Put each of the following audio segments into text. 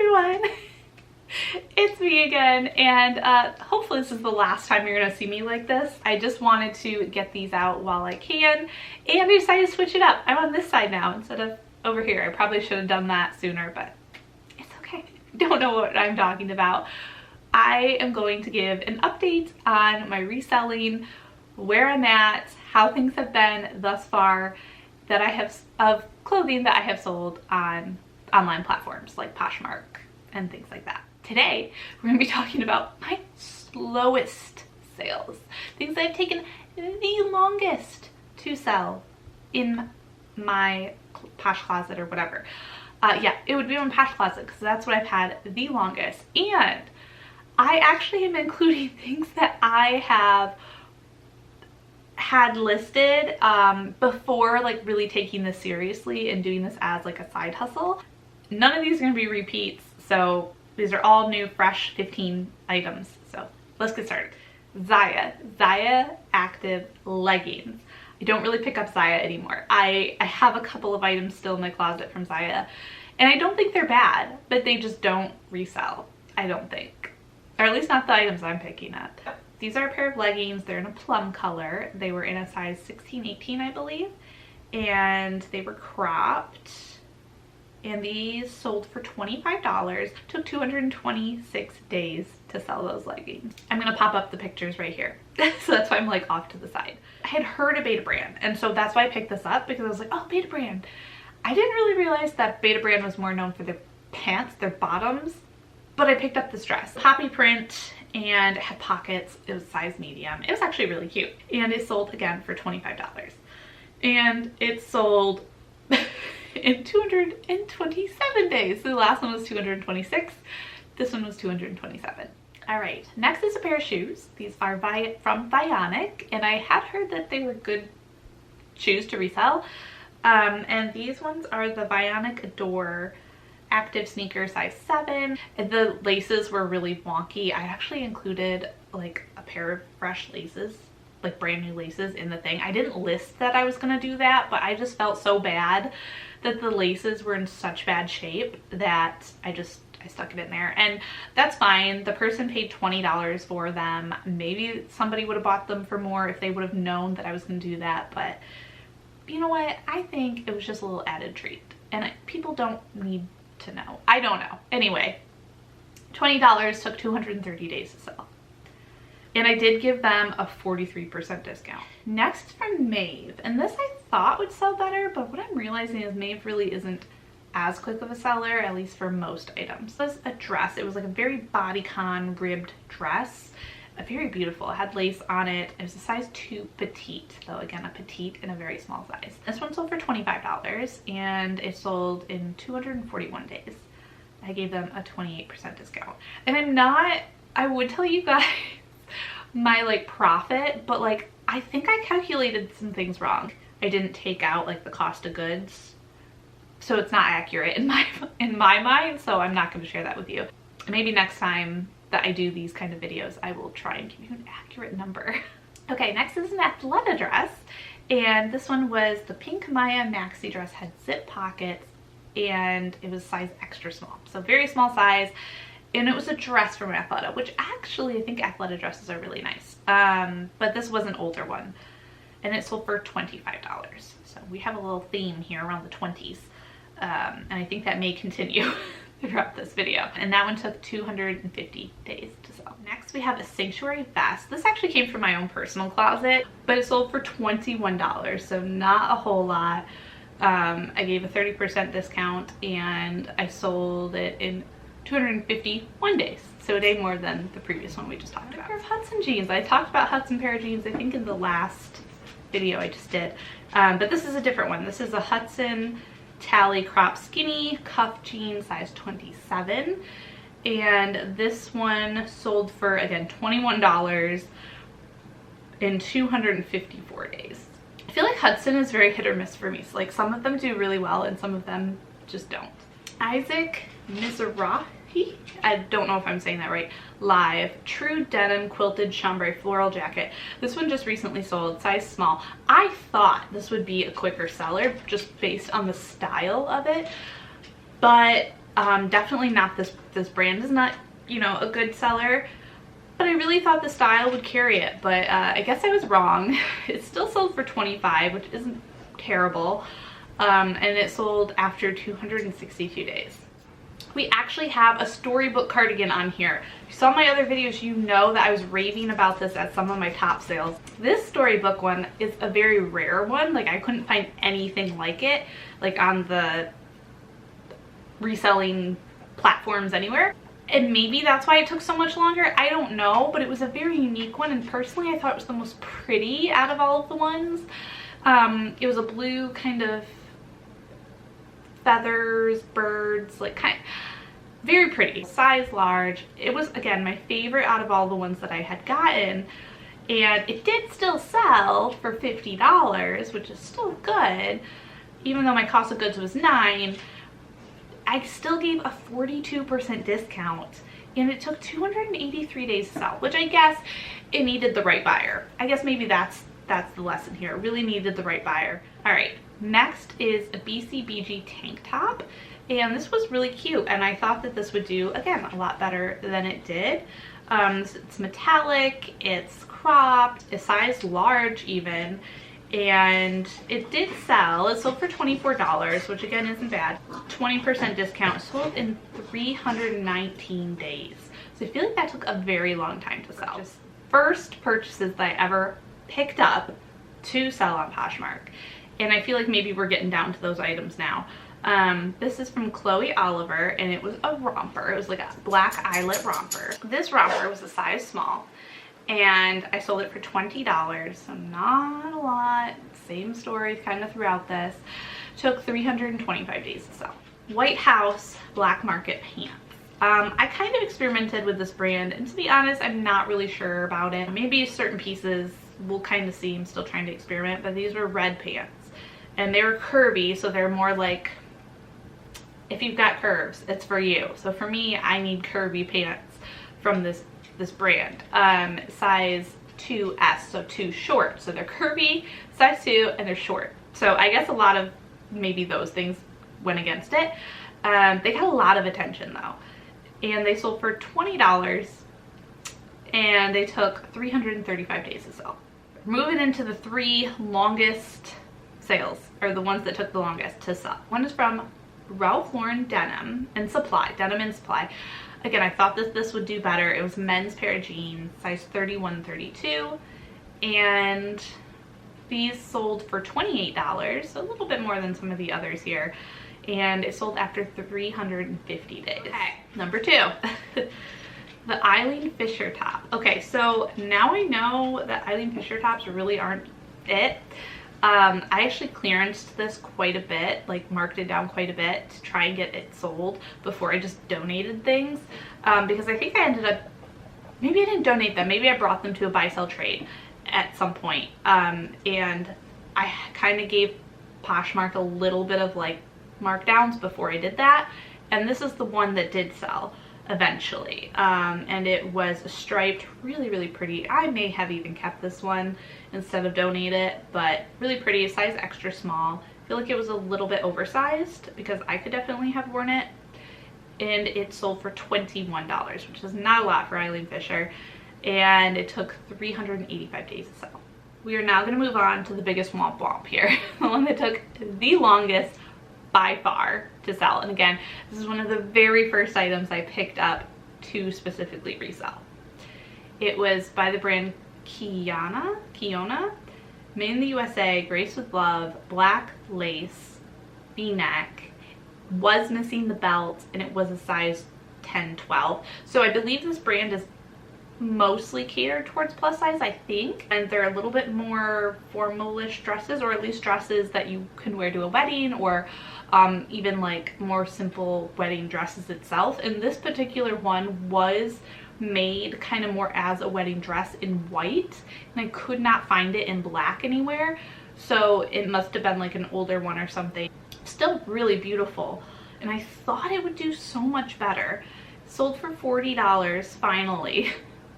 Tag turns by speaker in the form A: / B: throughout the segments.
A: everyone. It's me again, and hopefully this is the last time you're gonna see me like this. I just wanted to get these out while I can, and I decided to switch it up. I'm on this side now instead of over here. I probably should have done that sooner, but it's okay. Don't know what I'm talking about. I am going to give an update on my reselling, where I'm at, how things have been thus far that I have of clothing that I have sold on online platforms like Poshmark and things like that. Today, we're going to be talking about my slowest sales. Things that have taken the longest to sell in my Posh closet or whatever. Yeah, it would be my Posh closet because that's what I've had the longest. And I actually am including things that I have had listed before like really taking this seriously and doing this as like a side hustle. None of these are going to be repeats, so these are all new, fresh 15 items. So let's get started. Zaya Active leggings. I don't really pick up Zaya anymore. I have a couple of items still in my closet from Zaya, and I don't think they're bad, but they just don't resell, I don't think. Or at least not the items I'm picking up. These are a pair of leggings. They're in a plum color. They were in a size 16, 18, I believe, and they were cropped. And these sold for $25. Took 226 days to sell those leggings. I'm gonna pop up the pictures right here. So that's why I'm like off to the side. I had heard of Beta Brand, and so that's why I picked this up, because I was like, oh, Beta Brand. I didn't really realize that Beta Brand was more known for their pants, their bottoms, but I picked up this dress. Poppy print, and it had pockets. It was size medium. It was actually really cute. And it sold again for $25. And it sold in 227 days. So the last one was 226. This one was 227. All right, next is a pair of shoes. These are from Vionic, and I had heard that they were good shoes to resell. And these ones are the Vionic Adore Active sneaker, size 7. The laces were really wonky. I actually included like a pair of fresh laces, like brand new laces in the thing. I didn't list that I was gonna do that, but I just felt so bad that the laces were in such bad shape that I stuck it in there, and that's fine. The person paid $20 for them. Maybe somebody would have bought them for more if they would have known that I was gonna do that, but you know what? I think it was just a little added treat, and people don't need to know. I don't know. Anyway, $20 took 230 days to sell. And I did give them a 43% discount. Next from Maeve, and this I thought would sell better, but what I'm realizing is Maeve really isn't as quick of a seller, at least for most items. This was a dress. It was like a very bodycon ribbed dress. Very beautiful. It had lace on it. It was a size 2 petite, so again, a petite in a very small size. This one sold for $25, and it sold in 241 days. I gave them a 28% discount. And I would tell you guys my like profit, but like I think I calculated some things wrong. I didn't take out like the cost of goods, so it's not accurate in my mind, so I'm not going to share that with you. Maybe next time that I do these kind of videos, I will try and give you an accurate number. Okay, next is an Athleta dress, and this one was the Pink Maya maxi dress. Had zip pockets, and it was size extra small, so very small size. And it was a dress from Athleta, which actually I think Athleta dresses are really nice. But this was an older one, and it sold for $25. So we have a little theme here around the 20s, and I think that may continue throughout this video. And that one took 250 days to sell. Next we have a Sanctuary vest. This actually came from my own personal closet, but it sold for $21, so not a whole lot. I gave a 30% discount, and I sold it in 251 days, so a day more than the previous one we just talked about. A pair of Hudson jeans. I talked about Hudson pair of jeans, I think, in the last video I just did, but this is a different one. This is a Hudson Tally crop skinny cuff jean, size 27, and this one sold for, again, $21 in 254 days. I feel like Hudson is very hit or miss for me, so like some of them do really well and some of them just don't. Isaac Mizrahi, I don't know if I'm saying that right, Live True Denim Quilted Chambray Floral Jacket. This one just recently sold, size small. I thought this would be a quicker seller just based on the style of it, but Definitely not this brand is not, you know, a good seller, but I really thought the style would carry it, but I guess I was wrong. It still sold for $25, which isn't terrible, and it sold after 262 days. We actually have a storybook cardigan on here. If you saw my other videos, you know that I was raving about this at some of my top sales. This storybook one is a very rare one. Like, I couldn't find anything like it, like on the reselling platforms anywhere. And maybe that's why it took so much longer. I don't know, but it was a very unique one, and personally I thought it was the most pretty out of all of the ones. It was a blue kind of feathers, birds, like kind of very pretty, size large. It was, again, my favorite out of all the ones that I had gotten, and it did still sell for $50, which is still good. Even though my cost of goods was $9, I still gave a 42% discount, and it took 283 days to sell, which I guess it needed the right buyer. I guess maybe that's the lesson here. It really needed the right buyer. All right, next is a BCBG tank top, and this was really cute, and I thought that this would do, again, a lot better than it did. It's metallic, it's cropped, a size large even, and it did sell. It sold for $24, which again isn't bad. 20% discount, sold in 319 days. So I feel like that took a very long time to sell. Just first purchases that I ever picked up to sell on Poshmark, and I feel like maybe we're getting down to those items now. This is from Chloe Oliver, and it was a romper. It was like a black eyelet romper. This romper was a size small, and I sold it for $20, so not a lot. Same story kind of throughout this. Took 325 days to sell. White House black market pants. I kind of experimented with this brand, and to be honest, I'm not really sure about it. Maybe certain pieces we'll kind of see. I'm still trying to experiment, but these were red pants, and they were curvy, so they're more like, if you've got curves, it's for you. So for me, I need curvy pants from this brand. Size 2S, so 2 short. So they're curvy, size 2, and they're short. So I guess a lot of maybe those things went against it. They got a lot of attention though, and they sold for $20, and they took 335 days to sell. Moving into the 3 longest sales, or the ones that took the longest to sell. One is from Ralph Lauren Denim and Supply. Again, I thought that this would do better. It was a men's pair of jeans, size 31, 32, and these sold for $28, so a little bit more than some of the others here, and it sold after 350 days. Okay, number 2. The Eileen Fisher top. Okay, so now I know that Eileen Fisher tops really aren't it. I actually clearanced this quite a bit, like marked it down quite a bit to try and get it sold before I just donated things, because I think I ended up, maybe I didn't donate them, maybe I brought them to a buy-sell trade at some point, and I kind of gave Poshmark a little bit of like markdowns before I did that, and this is the one that did sell eventually, and it was striped, really pretty. I may have even kept this one instead of donate it, but really pretty, size extra small. I feel like it was a little bit oversized because I could definitely have worn it, and it sold for $21, which is not a lot for Eileen Fisher, and it took 385 days to sell. We are now going to move on to the biggest womp womp here, the one that took the longest by far to sell. And again, this is one of the very first items I picked up to specifically resell. It was by the brand Kiona, made in the USA, graced with love, black lace, v-neck, was missing the belt, and it was a size 10, 12. So I believe this brand is mostly catered towards plus size, I think, and they're a little bit more formalish dresses, or at least dresses that you can wear to a wedding, or even like more simple wedding dresses itself. And this particular one was made kind of more as a wedding dress in white, and I could not find it in black anywhere, so it must have been like an older one or something. Still really beautiful, and I thought it would do so much better. Sold for $40 finally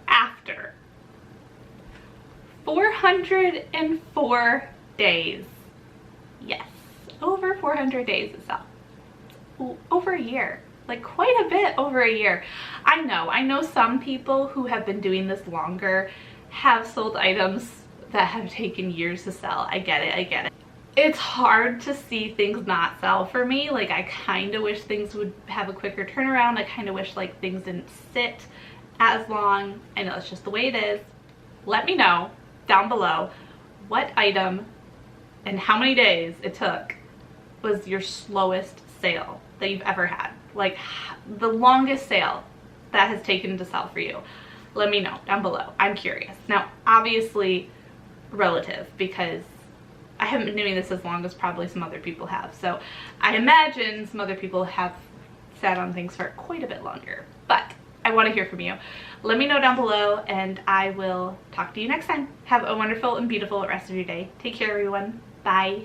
A: after 404 days. Yes, over 400 days to sell. Over a year. like quite a bit over a year. I know some people who have been doing this longer have sold items that have taken years to sell. I get it. It's hard to see things not sell for me. Like, I kind of wish things would have a quicker turnaround. I kind of wish like things didn't sit as long. I know it's just the way it is. Let me know down below what item and how many days it took was your slowest sale that you've ever had. Like, the longest sale that has taken to sell for you. Let me know down below. I'm curious. Now, obviously relative, because I haven't been doing this as long as probably some other people have. So I imagine some other people have sat on things for quite a bit longer. But I want to hear from you. Let me know down below, and I will talk to you next time. Have a wonderful and beautiful rest of your day. Take care, everyone. Bye.